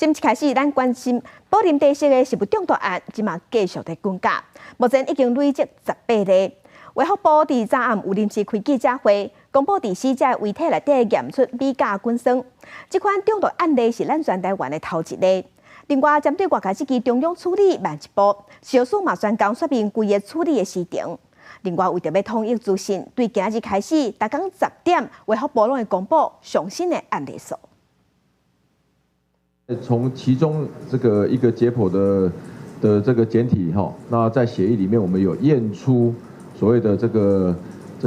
今一开始，咱关心宝林地色的食物中毒案，即马继续在增加，目前已经累积18例。卫福部伫昨暗有临时开记者会，公布伫死者遗体内底验出米甲菌酸，这款中毒案例是咱全台湾的头一例。另外，针对外界这支中央处理慢一步，小苏嘛宣告说明规个处理的时程。另外，为着要统一资讯，对今日开始，逐天10点，卫福部拢会公布最新的案例数。从其中这个一个解剖的这个简体哈，那在血液里面我们有验出所谓的这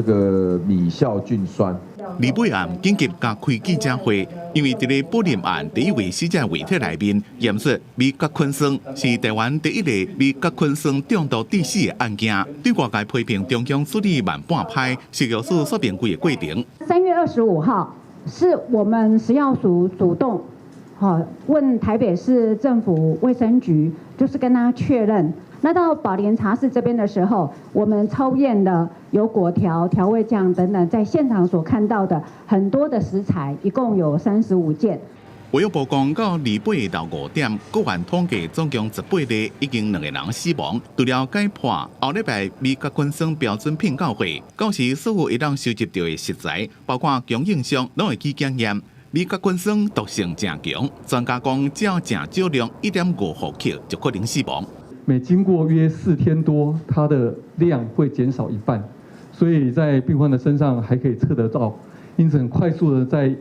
个米酵菌酸。李贝案紧急加开记者会，因为这个宝林案第一位死者遗体内面验出米甲菌酸，是台湾第一例米甲菌酸中毒致死的案件，对外界批评中央处理慢半拍，食药署说明规个过程。3月25号是我们食药署主动。问台北市政府卫生局，就是跟他确认。那到宝莲茶室这边的时候，我们抽验了有果条、调味酱等等，在现场所看到的很多的食材，一共有35件。卫福部讲到28到5点，个案统计总共18例，已经2个人死亡。除了解破后礼拜米甲菌酸标准品鉴会，到时所有会当收集到的食材，包括供应商，拢会去检验。米甲菌酸毒性正强，专家讲只要正少量1.5毫克就可能死亡。每经过约4天多，它的量会减少一半，所以在病患的身上还可以测得到，因此很快速的在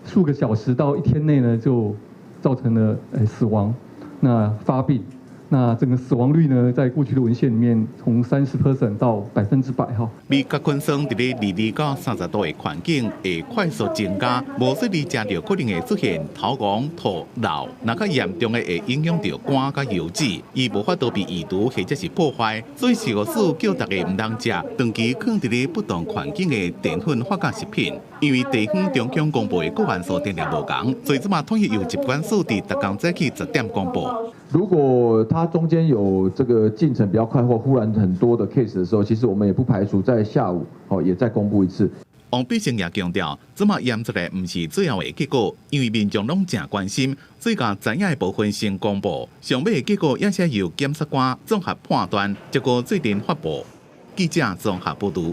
数个小时到1天内呢，就造成了死亡，那发病。那整个死亡率呢，在过去的文献里面，从30% 到100%哈。米甲菌酸伫咧22到30度的环境会快速增加，无说你食到可能会出现头晕、吐、老，若较严重的会影响到肝甲油脂，伊无法度被移除或者是破坏，所以食药署叫大家唔通食长期放伫咧不同环境的淀粉发酵食品，因为地方中央公布的个案数定量无同，所以即马统一由疾管署伫逐天早起10点公布。如果它中间有这个进程比较快或忽然很多的 case 的时候，其实我们也不排除在下午也再公布一次。王必胜也强调，即马验出来唔是最后的结果，因为民众拢正关心，所以甲知影的部分先公布，上尾的结果也是由检察官综合判断，结果最终发布。记者综合报道。